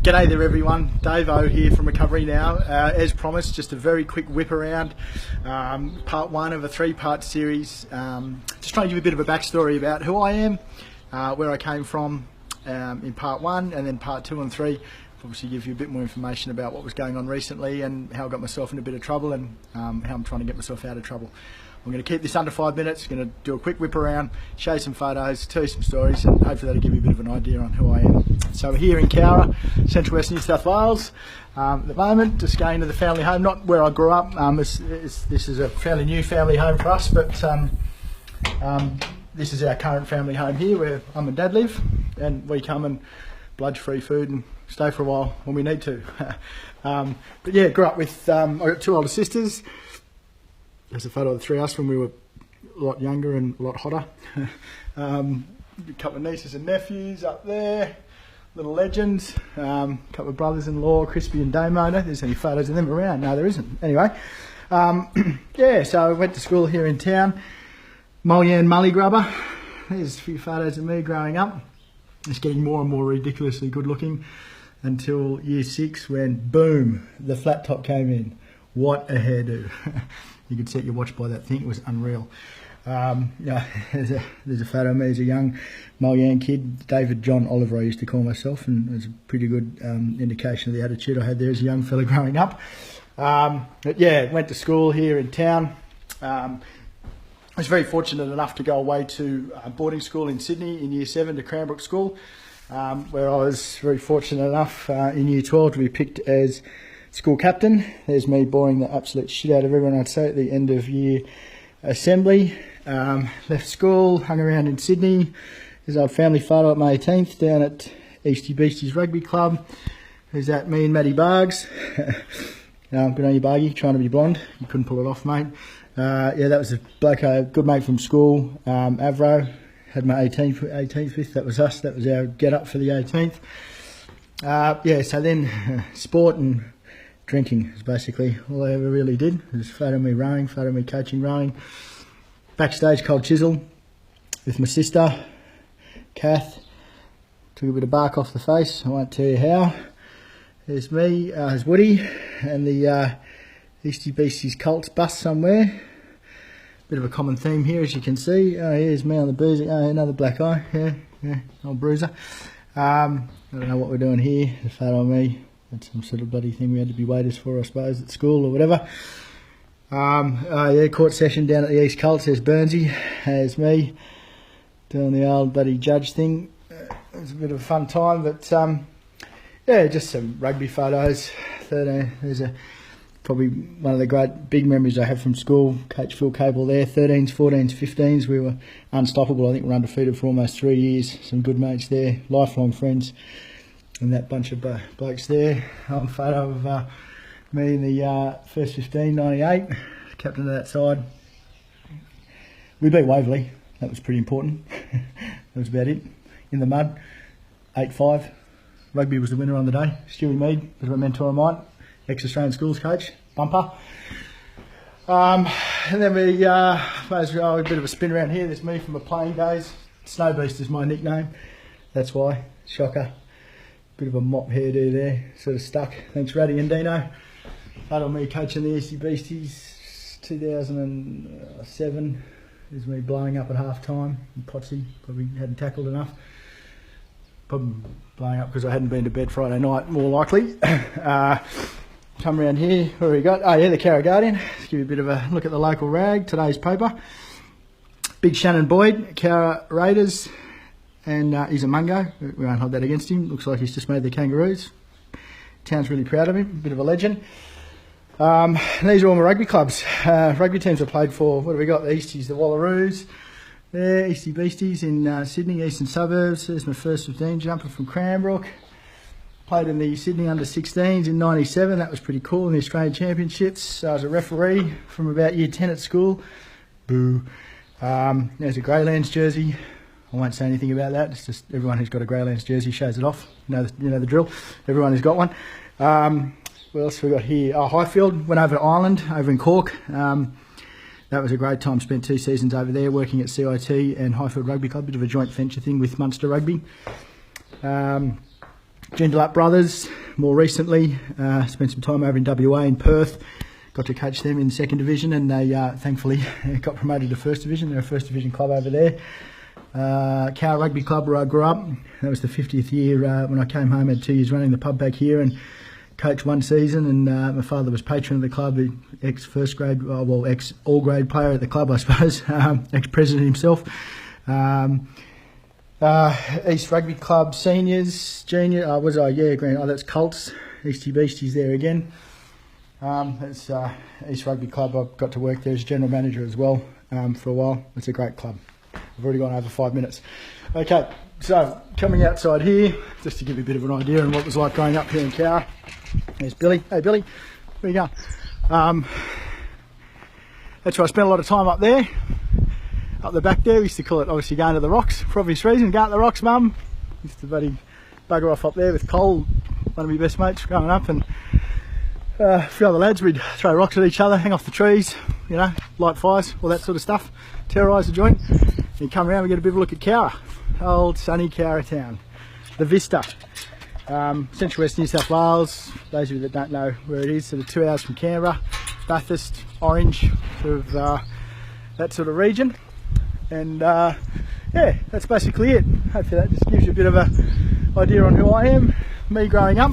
G'day there everyone, Dave O here from Recovery Now. As promised, just a very quick whip around, part one of a three-part series. Just trying to give a bit of a backstory about who I am, where I came from in part one, and then part two and three. Obviously give you a bit more information about what was going on recently and how I got myself in a bit of trouble and how I'm trying to get myself out of trouble. I'm going to keep this under 5 minutes, going to do a quick whip around, show you some photos, tell you some stories, and hopefully that'll give you a bit of an idea on who I am. So we're here in Cowra, Central West New South Wales at the moment, just going to the family home, not where I grew up. This is a fairly new family home for us, but this is our current family home here where Mum and Dad live, and we come and bludge free food and stay for a while when we need to. But yeah, grew up with, I got two older sisters. There's a photo of the three of us when we were a lot younger and a lot hotter. A couple of nieces and nephews up there, little legends. A couple of brothers-in-law, Crispy and Damo. I don't know if there's any photos of them around. No, there isn't. Anyway, yeah, so I went to school here in town. Mulyan Mully Grubber. There's a few photos of me growing up. Just getting more and more ridiculously good looking until year 6 when, boom, the flat top came in. What a hairdo. You could set your watch by that thing, it was unreal. Yeah, there's a photo of me as a young Mulyan kid, David John Oliver I used to call myself, and it was a pretty good indication of the attitude I had there as a young fella growing up. But yeah, went to school here in town. I was very fortunate enough to go away to boarding school in Sydney in year 7 to Cranbrook School, where I was very fortunate enough in year 12 to be picked as school captain. There's me boring the absolute shit out of everyone, I'd say, at the end of year assembly. Left school, hung around in Sydney. There's our family photo at my 18th down at Eastie Beasties Rugby Club. There's that me and Matty Bargs. Good on you, Bargy, trying to be blonde. You couldn't pull it off, mate. Yeah, that was a bloke, a good mate from school, Avro. Had my 18th with, that was us. That was our get up for the 18th. Yeah, so then sport and drinking is basically all I ever really did. There's a photo of me rowing, photo of me coaching rowing. Backstage, Cold Chisel with my sister, Kath. Took a bit of bark off the face, I won't tell you how. There's me, there's Woody, and the Eastie Beasties Colts bus somewhere. Bit of a common theme here, as you can see. Oh, here's me on the boozy. Oh, another black eye. Yeah, old bruiser. I don't know what we're doing here. A photo of me. That's some sort of bloody thing we had to be waiters for, I suppose, at school or whatever. Yeah, court session down at the East Colts. There's Burnsy. There's me doing the old bloody judge thing. It was a bit of a fun time, but yeah, just some rugby photos. There's probably one of the great big memories I have from school. Coach Phil Cable there, 13s, 14s, 15s. We were unstoppable. I think we were undefeated for almost 3 years. Some good mates there, lifelong friends. And that bunch of blokes there. On photo of me in the first 15, 98, captain of that side. We beat Waverley. That was pretty important. That was about it. In the mud, 8-5. Rugby was the winner on the day. Stewie Mead was my mentor of mine. Ex-Australian schools coach, bumper. And then we may as well a bit of a spin around here. There's me from my playing days. Snow Beast is my nickname. That's why. Shocker. Bit of a mop hairdo there, sort of stuck. Thanks, Raddy and Dino. Photo of me coaching the Eastie Beasties 2007. There's me blowing up at half time. Potsy probably hadn't tackled enough. Probably blowing up because I hadn't been to bed Friday night, more likely. Come around here, what have we got? Oh yeah, the Cowra Guardian. Let's give you a bit of a look at the local rag, today's paper. Big Shannon Boyd, Cowra Raiders, and he's a mungo. We won't hold that against him. Looks like he's just made the Kangaroos. Town's really proud of him, a bit of a legend. These are all my rugby clubs. Rugby teams I played for. What have we got? The Easties, the Wallaroos. There, Eastie Beasties in Sydney, eastern suburbs. There's my first 15 jumper from Cranbrook. Played in the Sydney under-16s in 97. That was pretty cool in the Australian Championships. I was a referee from about year 10 at school. Boo. There's a Greylands jersey. I won't say anything about that. It's just everyone who's got a Greylands jersey shows it off. You know the drill. Everyone who's got one. What else have we got here? Oh, Highfield. Went over to Ireland, over in Cork. That was a great time. Spent 2 seasons over there working at CIT and Highfield Rugby Club. Bit of a joint venture thing with Munster Rugby. Joondalup Brothers, more recently, spent some time over in WA in Perth. Got to coach them in second division, and they thankfully got promoted to first division. They're a first division club over there. Cowra Rugby Club, where I grew up. That was the 50th year when I came home. I had 2 years running the pub back here and coached one season. And my father was patron of the club, ex-first grade, well, ex-all grade player at the club, I suppose, ex-president himself. East Rugby Club seniors, junior, that's Colts, Eastie Beasties there again. It's East Rugby Club. I've got to work there as general manager as well for a while. It's a great club. I've already gone over 5 minutes. Okay, so coming outside here, just to give you a bit of an idea on what it was like growing up here in Cowra. There's Billy. Hey Billy, where you going? That's where I spent a lot of time up there. Up the back there, we used to call it obviously going to the rocks for obvious reason. Go to the rocks, mum. Used to bloody bugger off up there with Cole, one of my best mates growing up, and a few other lads. We'd throw rocks at each other, hang off the trees, you know, light fires, all that sort of stuff, terrorise the joint. And you come around and get a bit of a look at Cowra, old sunny Cowra town, the Vista, Central West New South Wales. Those of you that don't know where it is, sort of 2 hours from Canberra, Bathurst, Orange, sort of that sort of region. And yeah, that's basically it. Hopefully that just gives you a bit of a idea on who I am, me growing up.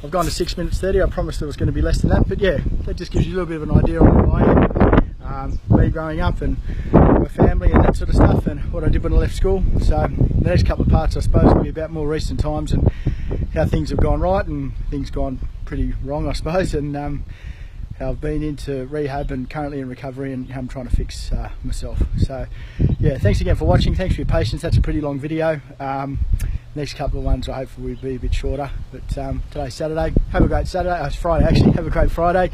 I've gone to 6 minutes 30, I promised there was going to be less than that, but yeah, that just gives you a little bit of an idea on who I am, me growing up and my family and that sort of stuff, and what I did when I left school. So the next couple of parts I suppose will be about more recent times and how things have gone right and things gone pretty wrong I suppose, and how I've been into rehab and currently in recovery and how I'm trying to fix myself. So yeah, thanks again for watching, thanks for your patience. That's a pretty long video. Next couple of ones I hopefully will be a bit shorter, but today's Saturday. Have a great Saturday. Oh, it's Friday actually. Have a great Friday.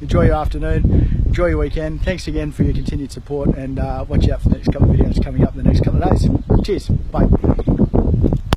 Enjoy your afternoon, enjoy your weekend. Thanks again for your continued support, and watch out for the next couple of videos coming up in the next couple of days. Cheers, bye.